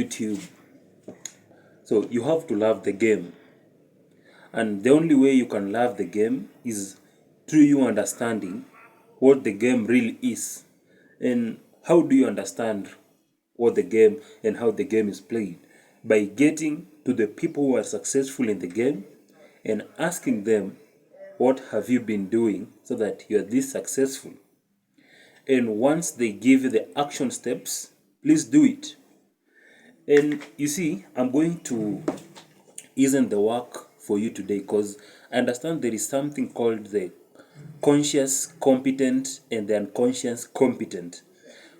YouTube. So you have to love the game. And the only way you can love the game is through you understanding what the game really is. And how do you understand what the game and how the game is played? By getting to the people who are successful in the game and asking them, what have you been doing so that you are this successful? And once they give you the action steps, please do it. And you see, I'm going to ease the work for you today because I understand there is something called the conscious competent and the unconscious competent.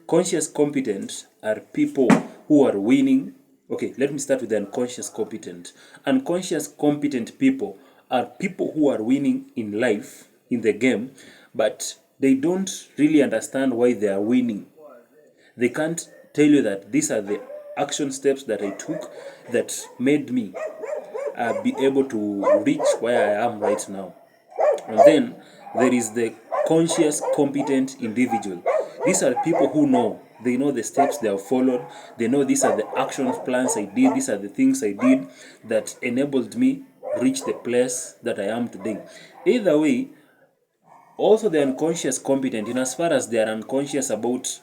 Conscious competent are people who are winning. Okay, let me start with the unconscious competent. Unconscious competent people are people who are winning in life, in the game, but they don't really understand why they are winning. They can't tell you that these are the action steps that I took that made me be able to reach where I am right now. And then there is the conscious, competent individual. These are people who know. They know the steps they have followed. They know these are the action plans I did. These are the things I did that enabled me reach the place that I am today. Either way, also the unconscious competent, in as far as they are unconscious about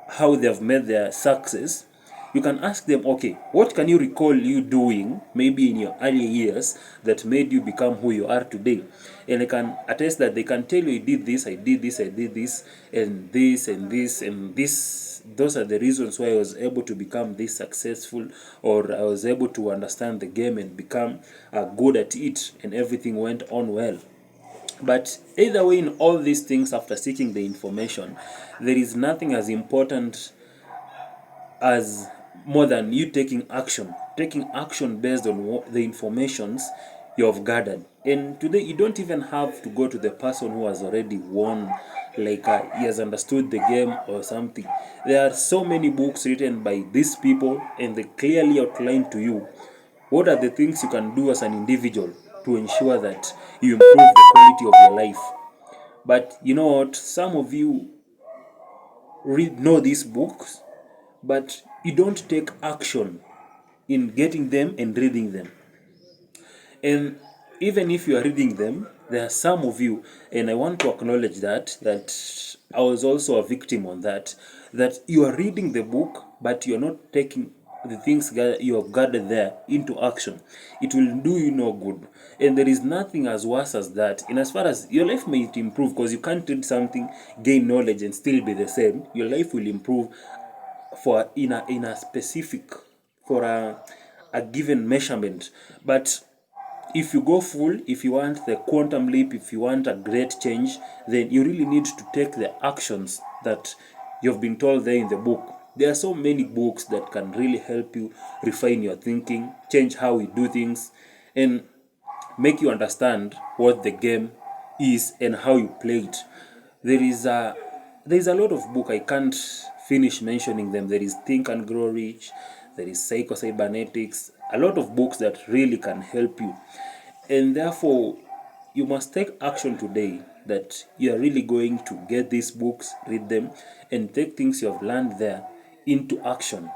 how they have made their success, you can ask them, okay, what can you recall you doing maybe in your early years that made you become who you are today? And I can attest that they can tell you, I did this, I did this, I did this, and this, and this, and this. Those are the reasons why I was able to become this successful, or I was able to understand the game and become good at it, and everything went on well. But either way, in all these things, after seeking the information, there is nothing as important as more than you taking action based on the informations you have gathered. And today, you don't even have to go to the person who has already won, like he has understood the game or something. There are so many books written by these people, and they clearly outline to you what are the things you can do as an individual to ensure that you improve the quality of your life. But you know what? Some of you know these books, but you don't take action in getting them and reading them. And even if you are reading them, there are some of you, and I want to acknowledge that I was also a victim on that you are reading the book, but you are not taking the things you have gathered there into action. It will do you no good. And there is nothing as worse as that. In as far as your life may improve, because you can't read something, gain knowledge, and still be the same, your life will improve for in a specific, for a given measurement. But if you go full, if you want the quantum leap, if you want a great change, then you really need to take the actions that you've been told there in the book. There are so many books that can really help you refine your thinking, change how we do things, and make you understand what the game is and how you play it. There is a lot of book. I can't finish mentioning them. There is Think and Grow Rich, there is Psycho-Cybernetics, a lot of books that really can help you. And therefore, you must take action today that you are really going to get these books, read them, and take things you have learned there into action.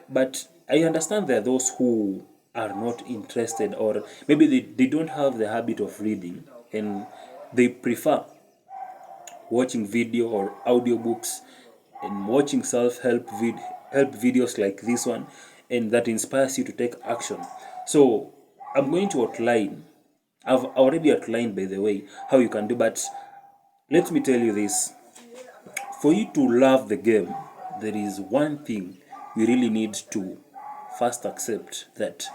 But I understand there are those who are not interested, or maybe they don't have the habit of reading, and they prefer watching video or audiobooks and watching help videos like this one, and that inspires you to take action. So I'm going to outline, I've already outlined, by the way, how you can do. But let me tell you this: for you to love the game, there is one thing you really need to first accept, that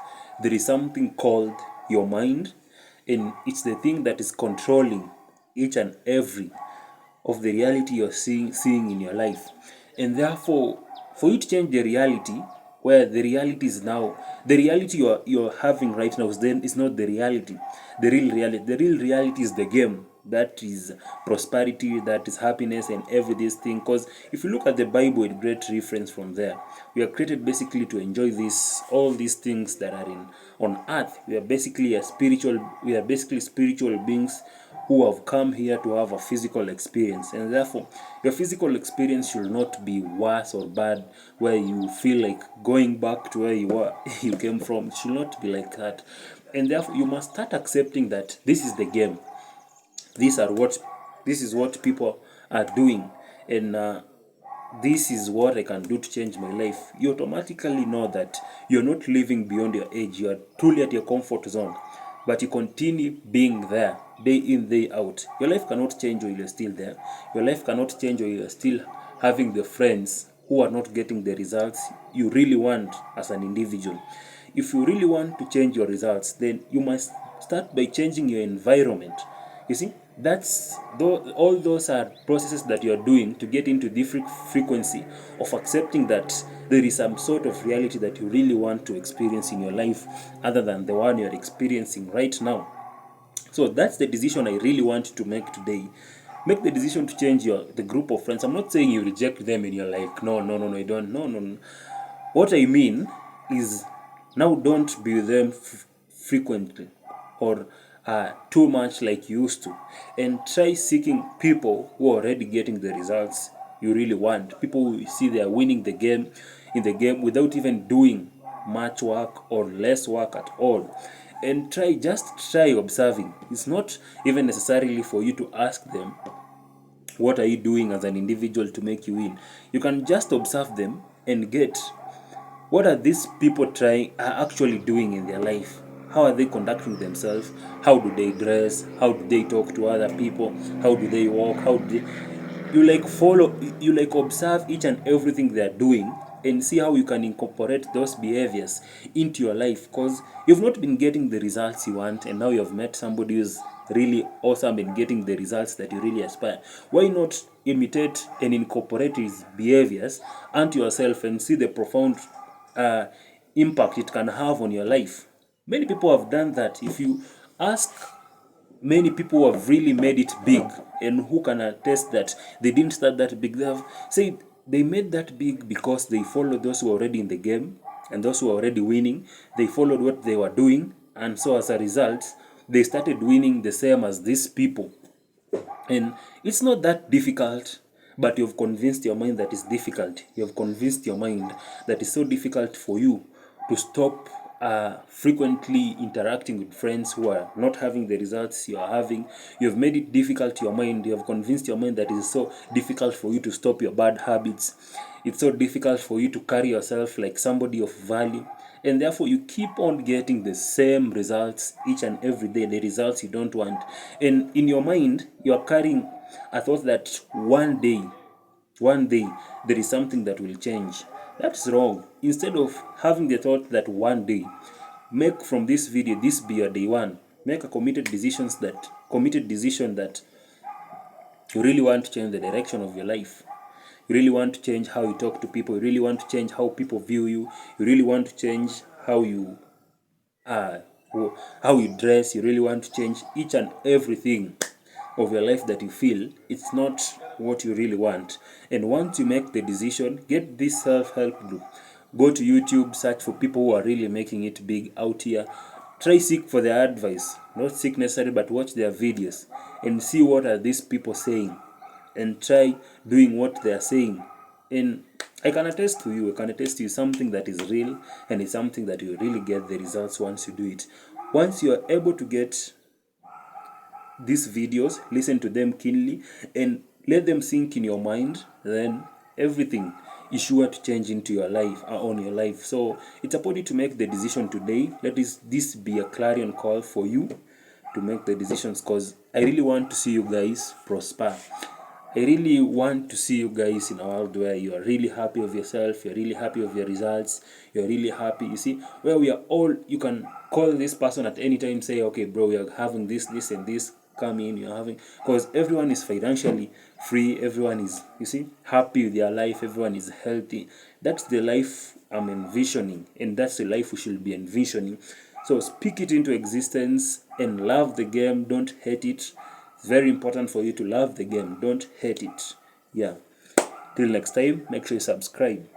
there is something called your mind, and it's the thing that is controlling each and every of the reality you're seeing in your life. And therefore, for you to change the reality, where the reality is now, the reality you're having right now is not the reality. The real reality is the game. That is prosperity, that is happiness, and every this thing. Because if you look at the Bible with great reference from there, we are created basically to enjoy all these things that are on earth. We are basically spiritual beings who have come here to have a physical experience, and therefore your physical experience should not be worse or bad where you feel like going back to where you were you came from. It should not be like that. And therefore you must start accepting that this is the game. These are what this is what people are doing, and this is what I can do to change my life. You automatically know that you're not living beyond your age. You are truly at your comfort zone, but you continue being there day in, day out. Your life cannot change while you're still there. Your life cannot change while you're still having the friends who are not getting the results you really want as an individual. If you really want to change your results, then you must start by changing your environment. You see, all those are processes that you are doing to get into different frequency of accepting that there is some sort of reality that you really want to experience in your life other than the one you are experiencing right now. So that's the decision I really want you to make today. Make the decision to change the group of friends. I'm not saying you reject them and you're like, no, I don't. No. What I mean is, now don't be with them frequently or too much like you used to, and try seeking people who are already getting the results you really want. People who see they are winning the game without even doing much work or less work at all. And try observing. It's not even necessarily for you to ask them what are you doing as an individual to make you win. You can just observe them and get what are these people actually doing in their life. How are they conducting themselves? How do they dress? How do they talk to other people? How do they walk? How do they, you observe each and everything they are doing and see how you can incorporate those behaviors into your life, because you've not been getting the results you want, and now you've met somebody who's really awesome and getting the results that you really aspire. Why not imitate and incorporate his behaviors onto yourself and see the profound impact it can have on your life? Many people have done that. If you ask many people who have really made it big and who can attest that they didn't start that big, they have said they made that big because they followed those who were already in the game and those who were already winning. They followed what they were doing, and so as a result they started winning the same as these people. And it's not that difficult, but you've convinced your mind that it's difficult. You've convinced your mind that it's so difficult for you to stop frequently interacting with friends who are not having the results you are having. You've made it difficult to your mind. You have convinced your mind that it's so difficult for you to stop your bad habits. It's so difficult for you to carry yourself like somebody of value. And therefore you keep on getting the same results each and every day, the results you don't want. And in your mind, you are carrying a thought that one day there is something that will change. That's wrong. Instead of having the thought that one day, make from this video this be your day one. Make a committed decision that you really want to change the direction of your life. You really want to change how you talk to people. You really want to change how people view you. You really want to change how you dress. You really want to change each and everything of your life that you feel it's not what you really want. And once you make the decision, get this self-help group. Go to YouTube, search for people who are really making it big out here. Try seek for their advice. Not seek necessarily, but watch their videos and see what are these people saying, and try doing what they are saying. And I can attest to you something that is real, and it's something that you really get the results once you do it. Once you are able to get these videos, listen to them keenly and let them sink in your mind, then everything is sure to change into your life, on your life. So it's upon you to make the decision today. Let this be a clarion call for you to make the decisions, because I really want to see you guys prosper. I really want to see you guys in a world where you are really happy of yourself, you're really happy of your results, you're really happy. You see, where we are all, you can call this person at any time, say, okay, bro, we are having this, and this, come in, you're having, because everyone is financially free, everyone is, you see, happy with their life, everyone is healthy. That's the life I'm envisioning, and that's the life we should be envisioning. So speak it into existence and love the game, don't hate it. It's very important for you to love the game. Don't hate it. Yeah. Till next time, make sure you subscribe.